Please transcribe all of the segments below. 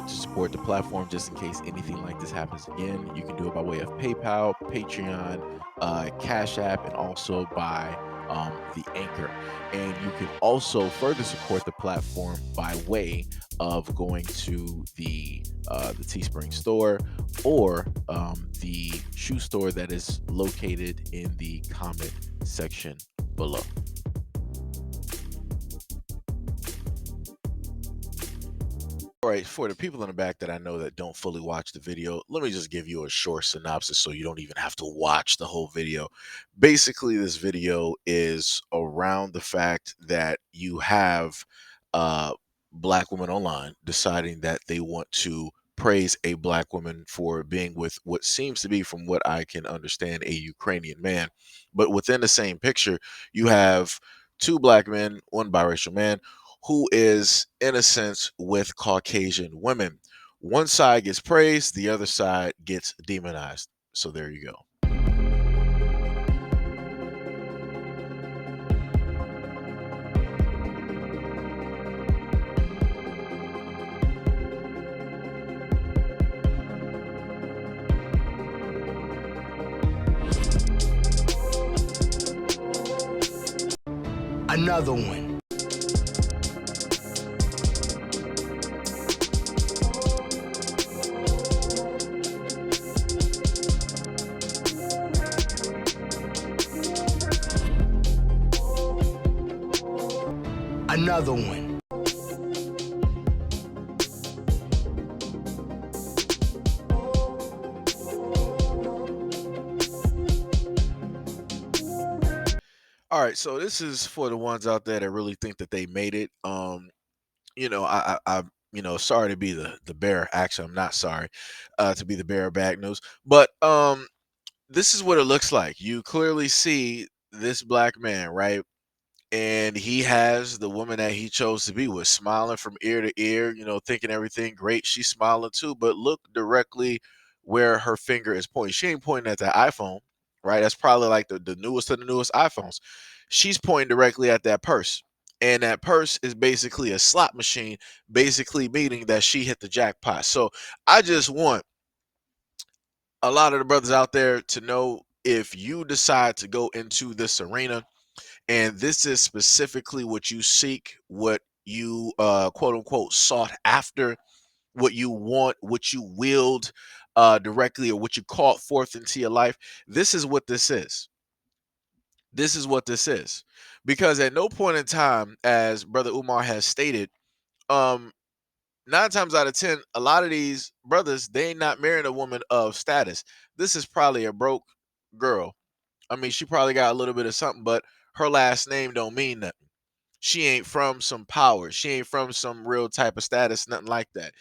want to support the platform just in case anything like this happens again, you can do it by way of PayPal, Patreon, Cash App, and also by the Anchor. And you can also further support the platform by way of going to the Teespring store or the shoe store that is located in the comment section below. All right, for the people in the back that I know that don't fully watch the video, let me just give you a short synopsis so you don't even have to watch the whole video. Basically, this video is around the fact that you have black women online deciding that they want to praise a black woman for being with what seems to be, from what I can understand, a Ukrainian man. But within the same picture, you have two black men, one biracial man, who is, in a sense, with Caucasian women. One side gets praised, the other side gets demonized. So there you go. Another one. Another one. All right, so this is for the ones out there that really think that they made it. Sorry to be the bearer. Actually, I'm not sorry to be the bearer of bad news, but this is what it looks like. You clearly see this black man, right? And he has the woman that he chose to be with smiling from ear to ear, thinking everything great. She's smiling too, but look directly where her finger is pointing. She ain't pointing at the iPhone, right? That's probably like the newest of the newest iPhones. She's pointing directly at that purse. And that purse is basically a slot machine, basically meaning that she hit the jackpot. So I just want a lot of the brothers out there to know, if you decide to go into this arena and this is specifically what you seek, what you quote unquote sought after, what you want, what you willed directly, or what you called forth into your life, this is what this is. This is what this is. Because at no point in time, as Brother Umar has stated, um, 9 times out of 10, a lot of these brothers, they ain't not marrying a woman of status. This is probably a broke girl. I mean, she probably got a little bit of something, but her last name don't mean nothing. She ain't from some power. She ain't from some real type of status, nothing like that.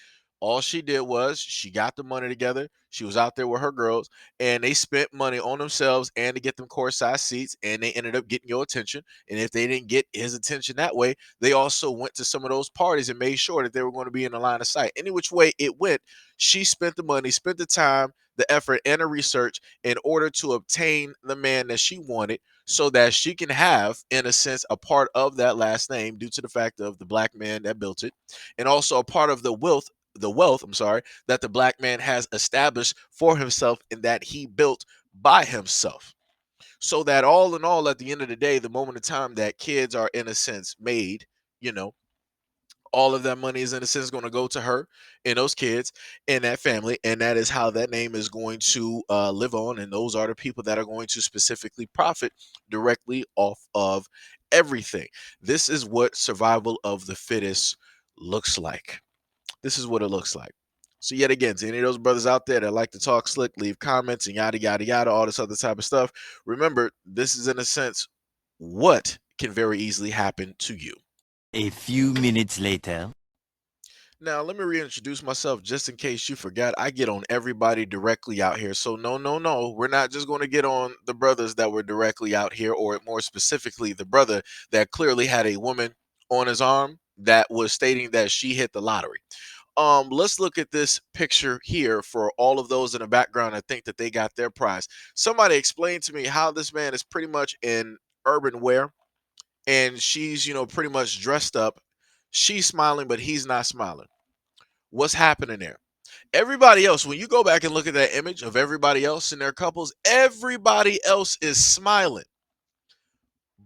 All she did was she got the money together. She was out there with her girls, and they spent money on themselves and to get them courtside seats, and they ended up getting your attention. And if they didn't get his attention that way, they also went to some of those parties and made sure that they were going to be in the line of sight. Any which way it went, she spent the money, spent the time, the effort, and the research in order to obtain the man that she wanted, so that she can have, in a sense, a part of that last name due to the fact of the black man that built it, and also a part of the wealth, I'm sorry, that the black man has established for himself and that he built by himself. So that all in all, at the end of the day, the moment of time that kids are, in a sense, made, you know, all of that money is, in a sense, going to go to her and those kids and that family, and that is how that name is going to live on, and those are the people that are going to specifically profit directly off of everything. This is what survival of the fittest looks like. This is what it looks like. So yet again, to any of those brothers out there that like to talk slick, leave comments and yada yada yada, all this other type of stuff, remember, this is, in a sense, what can very easily happen to you. A few minutes later. Now, let me reintroduce myself just in case you forgot. I get on everybody directly out here. So, no, no, no. We're not just going to get on the brothers that were directly out here, or more specifically, the brother that clearly had a woman on his arm that was stating that she hit the lottery. Let's look at this picture here for all of those in the background that think that they got their prize. Somebody explain to me how this man is pretty much in urban wear, and she's, pretty much dressed up. She's smiling, but he's not smiling. What's happening there? Everybody else, when you go back and look at that image of everybody else in their couples, everybody else is smiling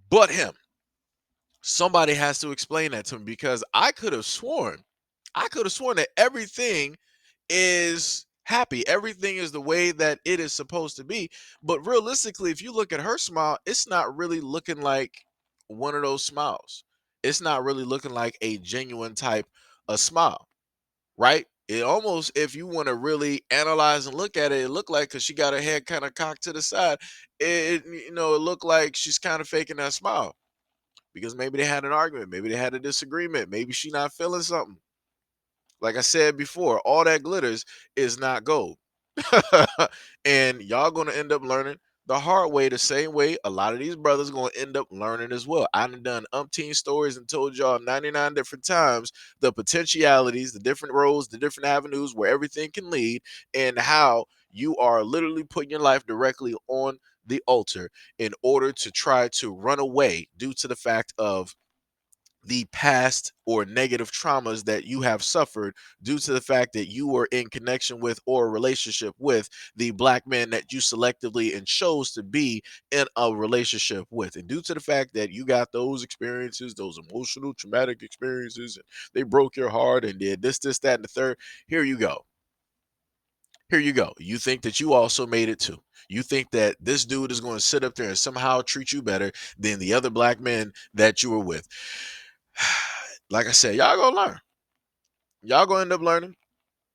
but him. Somebody has to explain that to me because I could have sworn that everything is happy. Everything is the way that it is supposed to be. But realistically, if you look at her smile, it's not really looking like one of those smiles. It's not really looking like a genuine type of smile, right? It almost, if you want to really analyze and look at it, it looked like because she got her head kind of cocked to the side, it looked like she's kind of faking that smile because maybe they had an argument, maybe they had a disagreement, maybe she not feeling something. Like I said before, all that glitters is not gold. And y'all gonna end up learning the hard way, the same way a lot of these brothers gonna end up learning as well. I've done umpteen stories and told y'all 99 different times the potentialities, the different roads, the different avenues where everything can lead, and how you are literally putting your life directly on the altar in order to try to run away due to the fact of the past or negative traumas that you have suffered due to the fact that you were in connection with or a relationship with the black man that you selectively and chose to be in a relationship with. And due to the fact that you got those experiences, those emotional, traumatic experiences, and they broke your heart and did this, that, and the third, here you go. Here you go. You think that you also made it too. You think that this dude is going to sit up there and somehow treat you better than the other black men that you were with. Like I said, y'all gonna learn. Y'all gonna end up learning.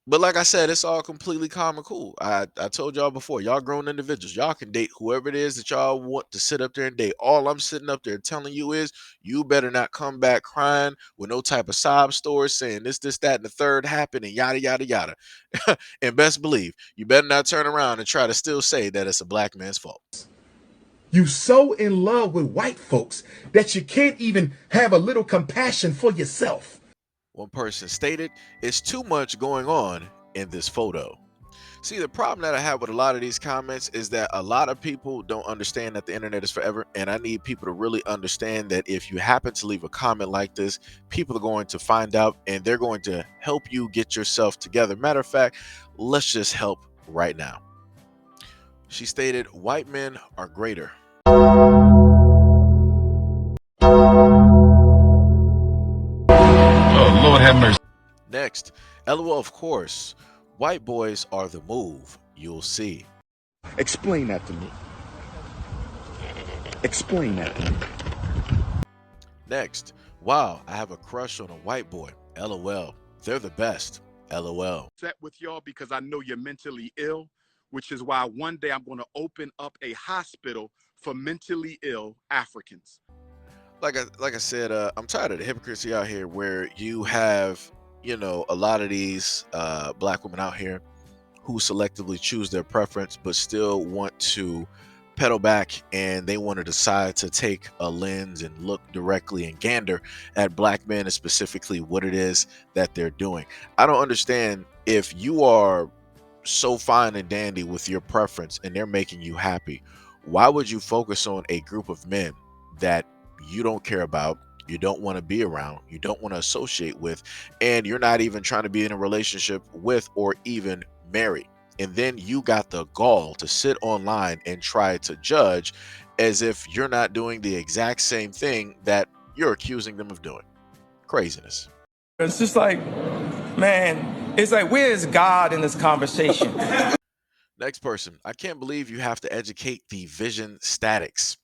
But like I said, it's all completely calm and cool. I told y'all before, y'all grown individuals. Y'all can date whoever it is that y'all want to sit up there and date. All I'm sitting up there telling you is you better not come back crying with no type of sob story saying this, that, and the third happened and yada, yada, yada. And best believe, you better not turn around and try to still say that it's a black man's fault. You so in love with white folks that you can't even have a little compassion for yourself. One person stated, it's too much going on in this photo. See, the problem that I have with a lot of these comments is that a lot of people don't understand that the internet is forever. And I need people to really understand that if you happen to leave a comment like this, people are going to find out and they're going to help you get yourself together. Matter of fact, let's just help right now. She stated, white men are greater. Oh, Lord have mercy. Next, LOL, of course, white boys are the move. You'll see. Explain that to me. Explain that to me. Next, wow, I have a crush on a white boy. LOL. They're the best. LOL. Upset with y'all because I know you're mentally ill, which is why one day I'm going to open up a hospital for mentally ill Africans. Like I said, I'm tired of the hypocrisy out here where you have, a lot of these black women out here who selectively choose their preference but still want to pedal back, and they want to decide to take a lens and look directly and gander at black men and specifically what it is that they're doing. I don't understand, if you are so fine and dandy with your preference and they're making you happy, why would you focus on a group of men that you don't care about, you don't want to be around, you don't want to associate with, and you're not even trying to be in a relationship with or even marry? And then you got the gall to sit online and try to judge as if you're not doing the exact same thing that you're accusing them of doing. Craziness. It's just like, man, it's like, where is God in this conversation? Next person. I can't believe you have to educate the vision statics.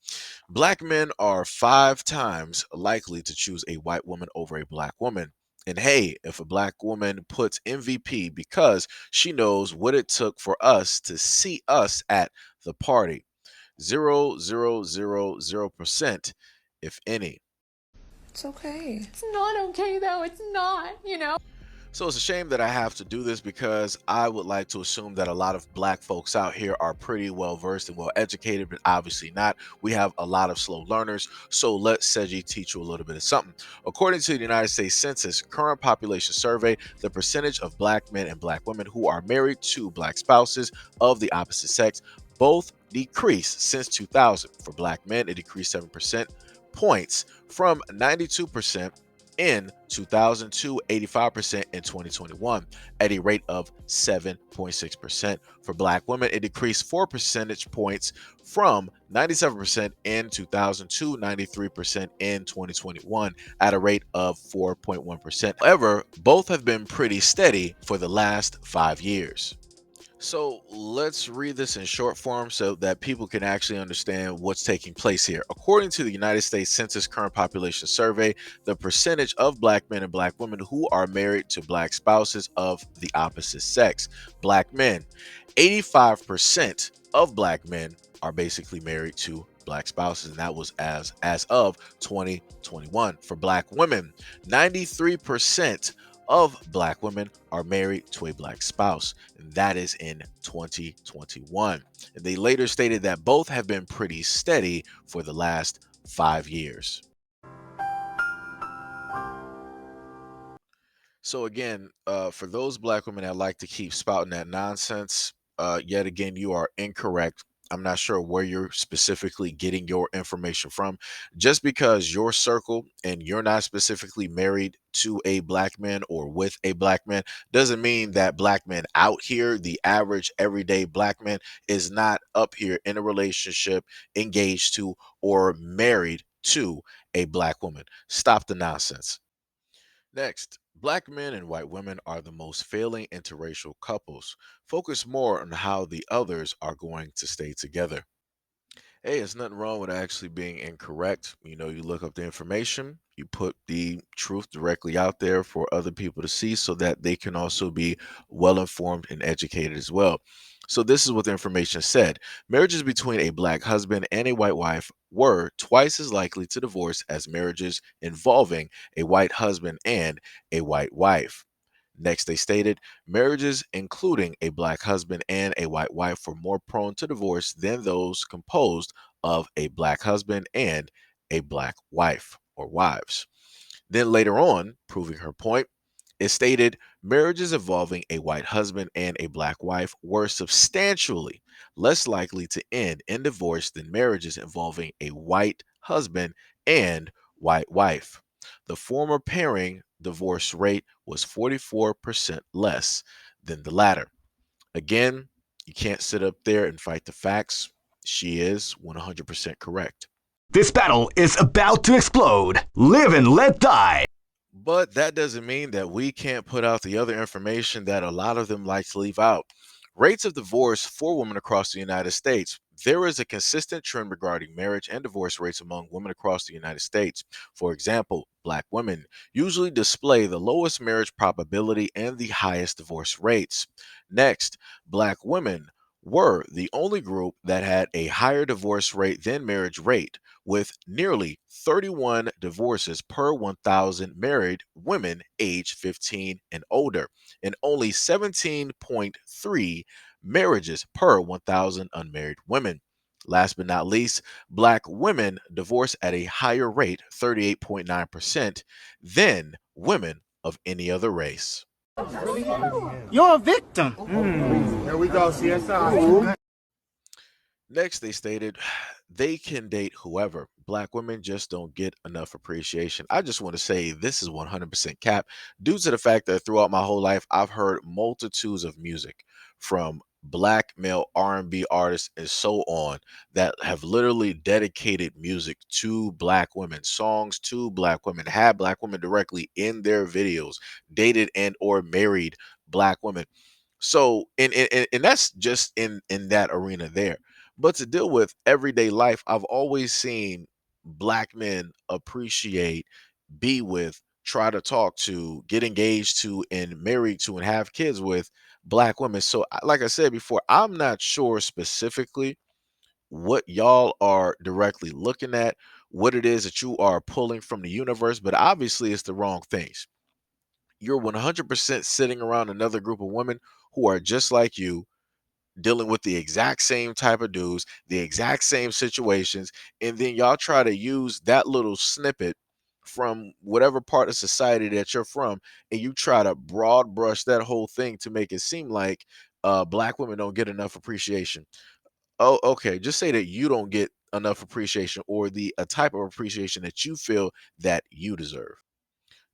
Black men are 5 times likely to choose a white woman over a black woman. And hey, if a black woman puts MVP because she knows what it took for us to see us at the party. 0.000%, if any. It's okay. It's not okay though. It's not, So it's a shame that I have to do this because I would like to assume that a lot of black folks out here are pretty well versed and well educated, but obviously not. We have a lot of slow learners. So let Seiji teach you a little bit of something. According to the United States Census current population survey, the percentage of black men and black women who are married to black spouses of the opposite sex both decreased since 2000. For black men, it decreased 7% points from 92% in 2002, 85% in 2021, at a rate of 7.6%. For black women, it decreased 4 percentage points from 97% in 2002, 93% in 2021, at a rate of 4.1%. However, both have been pretty steady for the last 5 years. So let's read this in short form so that people can actually understand what's taking place here. According to the United States Census Current Population Survey, the percentage of black men and black women who are married to black spouses of the opposite sex. Black men, 85% of black men are basically married to black spouses, and that was as of 2021. For black women, 93% of black women are married to a black spouse, and that is in 2021. And they later stated that both have been pretty steady for the last 5 years. So again, for those black women that like to keep spouting that nonsense, yet again, you are incorrect. I'm not sure where you're specifically getting your information from. Just because your circle and you're not specifically married to a black man or with a black man doesn't mean that black men out here, the average everyday black man, is not up here in a relationship, engaged to, or married to a black woman. Stop the nonsense. Next, black men and white women are the most failing interracial couples. Focus more on how the others are going to stay together. Hey, there's nothing wrong with actually being incorrect. You look up the information, you put the truth directly out there for other people to see so that they can also be well informed and educated as well. So, this is what the information said: marriages between a black husband and a white wife were twice as likely to divorce as marriages involving a white husband and a white wife. Next, they stated marriages including a black husband and a white wife were more prone to divorce than those composed of a black husband and a black wife or wives. Then later on, proving her point, it stated marriages involving a white husband and a black wife were substantially less likely to end in divorce than marriages involving a white husband and white wife. The former pairing divorce rate was 44% less than the latter. Again, you can't sit up there and fight the facts. She is 100% correct. This battle is about to explode. Live and let die. But that doesn't mean that we can't put out the other information that a lot of them like to leave out. Rates of divorce for women across the United States. There is a consistent trend regarding marriage and divorce rates among women across the United States. For example, black women usually display the lowest marriage probability and the highest divorce rates. Next, black women were the only group that had a higher divorce rate than marriage rate, with nearly 31 divorces per 1,000 married women aged 15 and older, and only 17.3 marriages per 1,000 unmarried women. Last but not least, black women divorce at a higher rate, 38.9%, than women of any other race. You're a victim. Here we go, CSI. Next, they stated they can date whoever. Black women just don't get enough appreciation. I just want to say this is 100% cap due to the fact that throughout my whole life, I've heard multitudes of music from black male R&B artists and so on that have literally dedicated music to black women, songs to black women, had black women directly in their videos, dated and or married black women. So, and that's just in that arena there. But to deal with everyday life, I've always seen black men appreciate, be with, try to talk to, get engaged to, and married to, and have kids with black women. So, like I said before, I'm not sure specifically what y'all are directly looking at, what it is that you are pulling from the universe, but obviously it's the wrong things. You're 100% sitting around another group of women who are just like you, dealing with the exact same type of dudes, the exact same situations, and then y'all try to use that little snippet from whatever part of society that you're from, and you try to broad brush that whole thing to make it seem like black women don't get enough appreciation. Oh, okay. Just say that you don't get enough appreciation or the a type of appreciation that you feel that you deserve.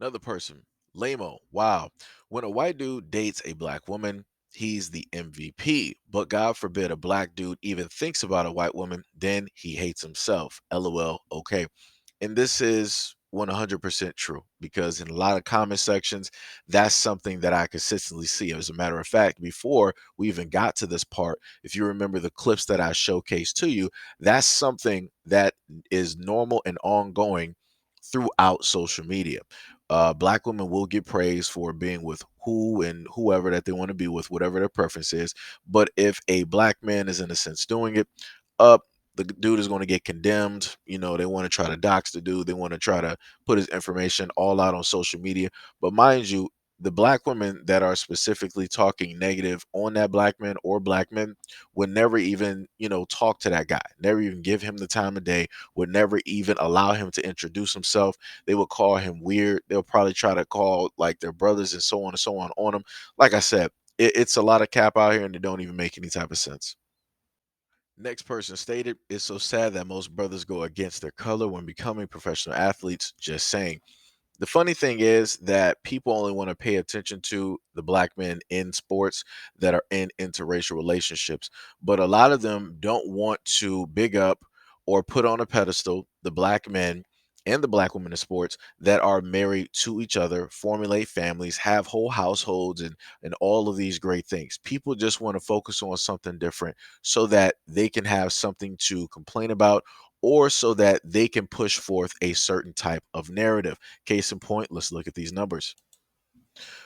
Another person, Lamo. Wow. When a white dude dates a black woman, he's the MVP. But God forbid a black dude even thinks about a white woman, then he hates himself. LOL. Okay. And this is 100% true because in a lot of comment sections, that's something that I consistently see. As a matter of fact, before we even got to this part, if you remember the clips that I showcased to you, that's something that is normal and ongoing throughout social media. Black women will get praised for being with who and whoever that they want to be with, whatever their preference is. But if a black man is in a sense doing it, uh, the dude is going to get condemned. You know, they want to try to dox the dude. They want to try to put his information all out on social media. But mind you, the black women that are specifically talking negative on that black man or black men would never even, talk to that guy, never even give him the time of day, would never even allow him to introduce himself. They would call him weird. They'll probably try to call like their brothers and so on him. Like I said, it's a lot of cap out here and it don't even make any type of sense. Next person stated, it's so sad that most brothers go against their color when becoming professional athletes. Just saying. The funny thing is that people only want to pay attention to the black men in sports that are in interracial relationships, but a lot of them don't want to big up or put on a pedestal the black men and the black women in sports that are married to each other, formulate families, have whole households, and all of these great things. People just want to focus on something different so that they can have something to complain about or so that they can push forth a certain type of narrative. Case in point, let's look at these numbers.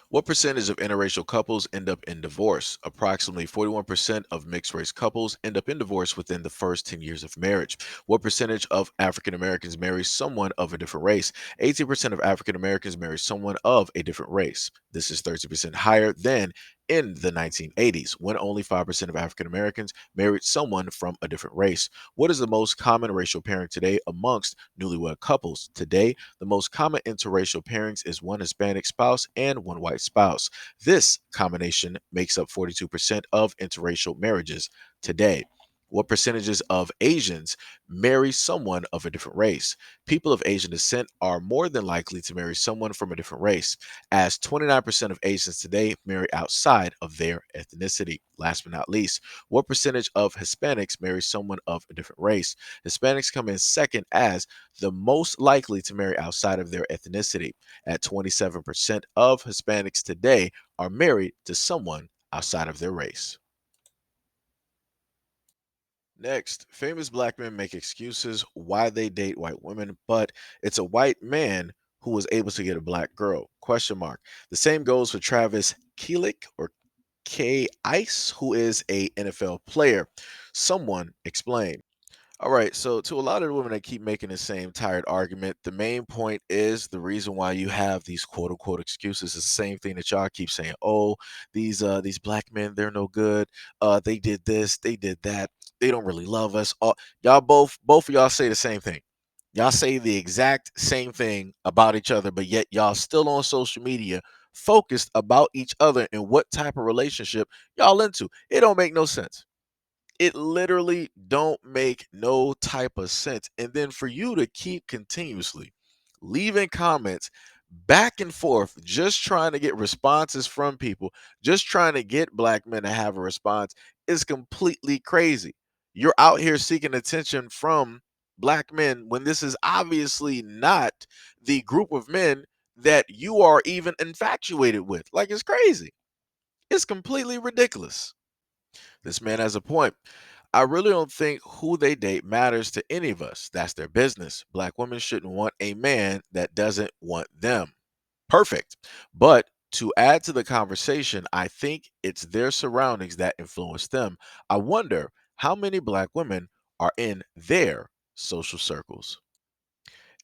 What percentage of interracial couples end up in divorce? Approximately 41% of mixed race couples end up in divorce within the first 10 years of marriage. What percentage of African Americans marry someone of a different race? 18% of African Americans marry someone of a different race. This is 30% higher than in the 1980s, when only 5% of African Americans married someone from a different race. What is the most common racial pairing today amongst newlywed couples? Today, the most common interracial pairings is one Hispanic spouse and one white spouse. This combination makes up 42% of interracial marriages today. What percentages of Asians marry someone of a different race? People of Asian descent are more than likely to marry someone from a different race, as 29% of Asians today marry outside of their ethnicity. Last but not least, what percentage of Hispanics marry someone of a different race? Hispanics come in second as the most likely to marry outside of their ethnicity. At 27% of Hispanics today are married to someone outside of their race. Next, famous black men make excuses why they date white women, but it's a white man who was able to get a black girl. Question mark. The same goes for Travis Keelik or K Ice, who is a NFL player. Someone explain. All right, so to a lot of the women that keep making the same tired argument, the main point is the reason why you have these quote unquote excuses is the same thing that y'all keep saying. Oh, these black men, they're no good. They did this, they did that. They don't really love us. Y'all both of y'all say the same thing. Y'all say the exact same thing about each other, but yet y'all still on social media focused about each other and what type of relationship y'all into. It don't make no sense. It literally don't make no type of sense. And then for you to keep continuously leaving comments back and forth, just trying to get responses from people, just trying to get black men to have a response is completely crazy. You're out here seeking attention from black men when this is obviously not the group of men that you are even infatuated with. Like, it's crazy. It's completely ridiculous. This man has a point. I really don't think who they date matters to any of us. That's their business. Black women shouldn't want a man that doesn't want them. Perfect. But to add to the conversation, I think it's their surroundings that influence them. I wonder how many black women are in their social circles.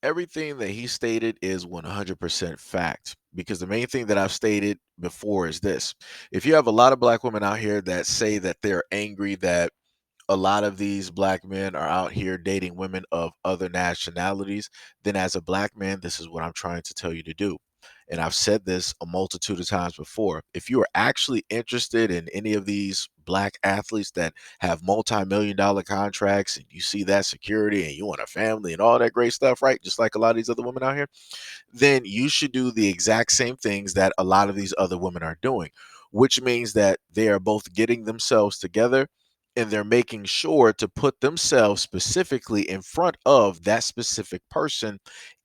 Everything that he stated is 100% fact because the main thing that I've stated before is this. If you have a lot of black women out here that say that they're angry that a lot of these black men are out here dating women of other nationalities, then as a black man, this is what I'm trying to tell you to do. and I've said this a multitude of times before, if you are actually interested in any of these black athletes that have multi-million dollar contracts and you see that security and you want a family and all that great stuff, right? Just like a lot of these other women out here, then you should do the exact same things that a lot of these other women are doing, which means that they are both getting themselves together and they're making sure to put themselves specifically in front of that specific person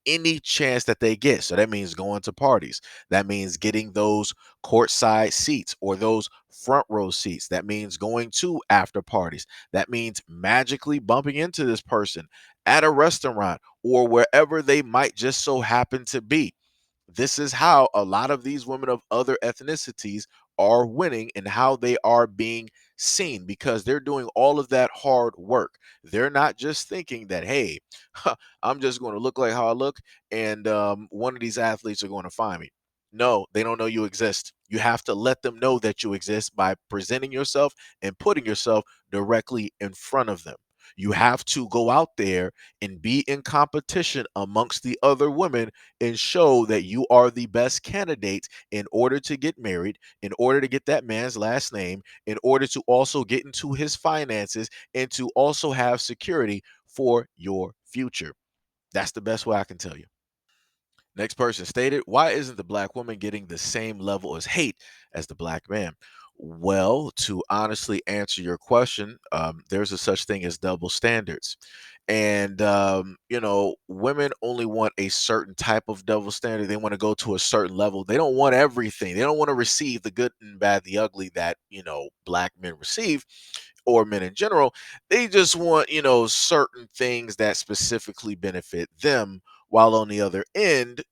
any chance that they get. So that means going to parties. That means getting those courtside seats or those front row seats. That means going to after parties. That means magically bumping into this person at a restaurant or wherever they might just so happen to be. This is how a lot of these women of other ethnicities are winning and how they are being seen because they're doing all of that hard work. They're not just thinking that, hey, I'm just going to look like how I look and one of these athletes are going to find me. No, they don't know you exist. You have to let them know that you exist by presenting yourself and putting yourself directly in front of them. You have to go out there and be in competition amongst the other women and show that you are the best candidate in order to get married, in order to get that man's last name, in order to also get into his finances, and to also have security for your future. That's the best way I can tell you. Next person stated, why isn't the black woman getting the same level as hate as the black man? Well, to honestly answer your question, there's a such thing as double standards. And, women only want a certain type of double standard. They want to go to a certain level. They don't want everything. They don't want to receive the good and bad, the ugly that, black men receive or men in general. They just want, certain things that specifically benefit them, while on the other end,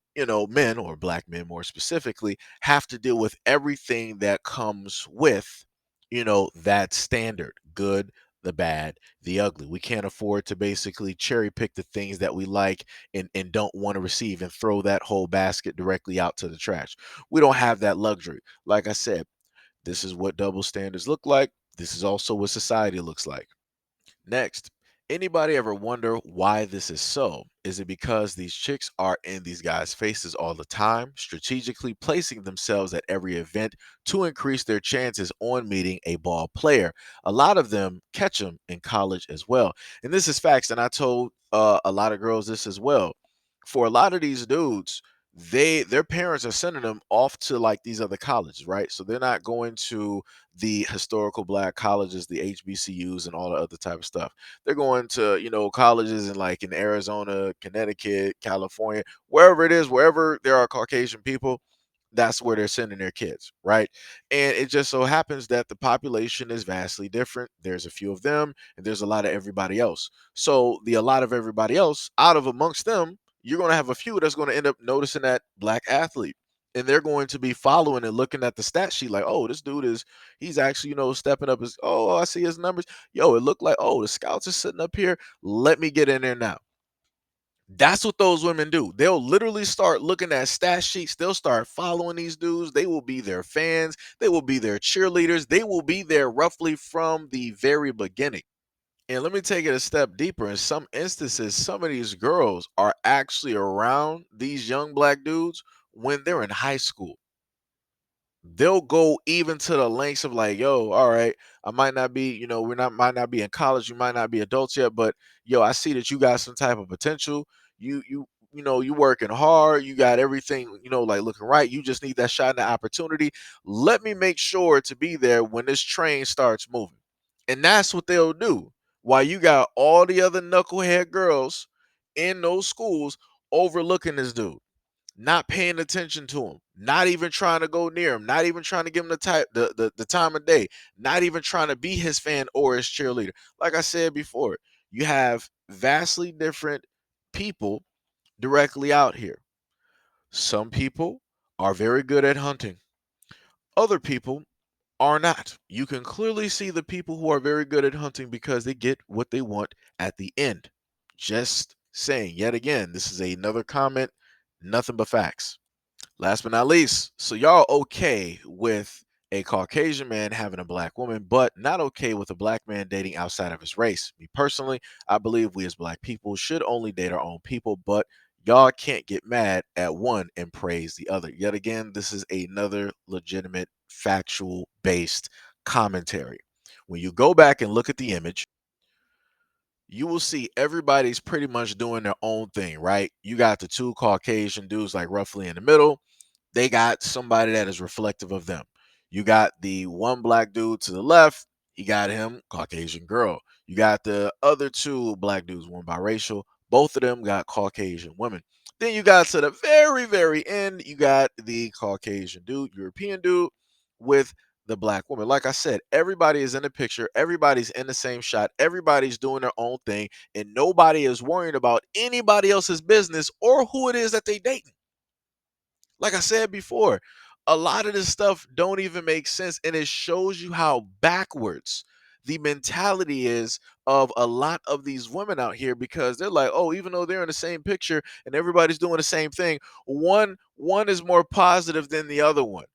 men or black men more specifically have to deal with everything that comes with, that standard, good, the bad, the ugly. We can't afford to basically cherry pick the things that we like and don't want to receive and throw that whole basket directly out to the trash. We don't have that luxury. Like I said, this is what double standards look like. This is also what society looks like. Next, anybody ever wonder why this is so? Is it because these chicks are in these guys' faces all the time, strategically placing themselves at every event to increase their chances on meeting a ball player? A lot of them catch them in college as well. And this is facts. And I told a lot of girls this as well. For a lot of these dudes, their parents are sending them off to like these other colleges, right? So they're not going to the historical black colleges, the HBCUs, and all the other type of stuff. They're going to, colleges in Arizona, Connecticut, California, wherever it is, wherever there are Caucasian people, that's where they're sending their kids, right? And it just so happens that the population is vastly different. There's a few of them, and there's a lot of everybody else. So a lot of everybody else, out of amongst them, you're going to have a few that's going to end up noticing that black athlete and they're going to be following and looking at the stat sheet like, oh, this dude he's actually, stepping up his, oh, I see his numbers. Yo, it looked like, oh, the scouts are sitting up here. Let me get in there now. That's what those women do. They'll literally start looking at stat sheets. They'll start following these dudes. They will be their fans. They will be their cheerleaders. They will be there roughly from the very beginning. And let me take it a step deeper. In some instances, some of these girls are actually around these young black dudes when they're in high school. They'll go even to the lengths of like, yo, all right, I might not be, we're not might not be in college, you might not be adults yet, but yo, I see that you got some type of potential. You working hard, you got everything, like looking right. You just need that shot and the opportunity. Let me make sure to be there when this train starts moving. And that's what they'll do. While you got all the other knucklehead girls in those schools overlooking this dude, not paying attention to him, not even trying to go near him, not even trying to give him the time of day, not even trying to be his fan or his cheerleader. Like I said before, you have vastly different people directly out here. Some people are very good at hunting. Other people are not. You can clearly see the people who are very good at hunting because they get what they want at the end. Just saying, yet again, this is another comment, nothing but facts. Last but not least, so y'all okay with a Caucasian man having a black woman, but not okay with a black man dating outside of his race. Me personally, I believe we as black people should only date our own people, but Y'all can't get mad at one and praise the other. Yet again, this is another legitimate, factual based commentary. When you go back and look at the image, you will see everybody's pretty much doing their own thing, right? You got the two Caucasian dudes, like roughly in the middle. They got somebody that is reflective of them. You got the one black dude to the left. He got him Caucasian girl. You got the other two black dudes, one biracial. Both of them got Caucasian women. Then you got to the very, very end. You got the Caucasian dude, European dude, with the black woman. Like I said, everybody is in the picture. Everybody's in the same shot. Everybody's doing their own thing, and nobody is worrying about anybody else's business or who it is that they dating. Like I said before, a lot of this stuff don't even make sense, and it shows you how backwards the mentality is of a lot of these women out here, because they're like, oh, even though they're in the same picture and everybody's doing the same thing, one is more positive than the other one.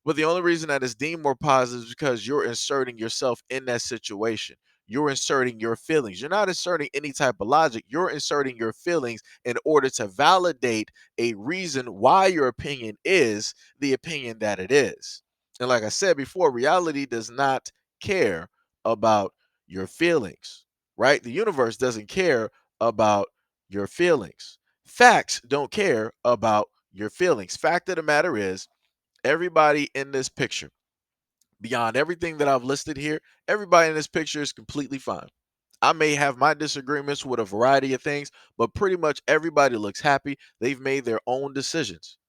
But the only reason that is deemed more positive is because you're inserting yourself in that situation. You're inserting your feelings. You're not inserting any type of logic. You're inserting your feelings in order to validate a reason why your opinion is the opinion that it is. And like I said before, reality does not care about your feelings, right? The universe doesn't care about your feelings. Facts don't care about your feelings. Fact of the matter is, everybody in this picture, beyond everything that I've listed here, everybody in this picture is completely fine. I may have my disagreements with a variety of things, but pretty much everybody looks happy. They've made their own decisions.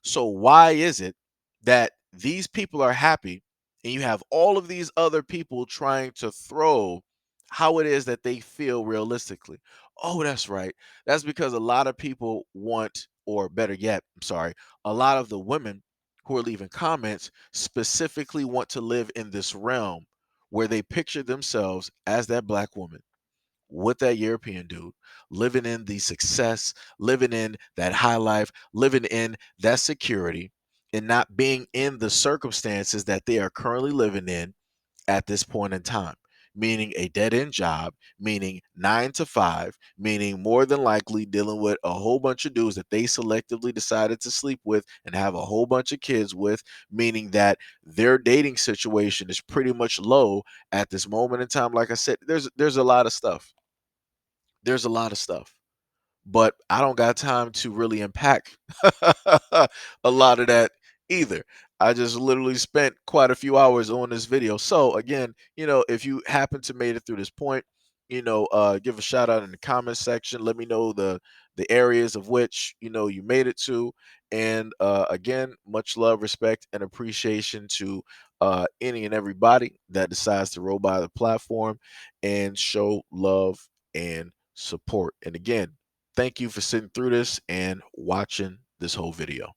So why is it that these people are happy and you have all of these other people trying to throw how it is that they feel realistically? Oh, that's right. That's because a lot of people want, or better yet, I'm sorry, a lot of the women who are leaving comments specifically want to live in this realm where they picture themselves as that black woman with that European dude, living in the success, living in that high life, living in that security, and not being in the circumstances that they are currently living in at this point in time. Meaning a dead end job, meaning 9 to 5, meaning more than likely dealing with a whole bunch of dudes that they selectively decided to sleep with and have a whole bunch of kids with, meaning that their dating situation is pretty much low at this moment in time. Like I said, there's a lot of stuff. There's a lot of stuff, but I don't got time to really unpack a lot of that either. I just literally spent quite a few hours on this video. So again, if you happen to made it through this point, give a shout out in the comment section. Let me know the areas of which you made it to. And again, much love, respect, and appreciation to any and everybody that decides to roll by the platform and show love and support. And again, thank you for sitting through this and watching this whole video.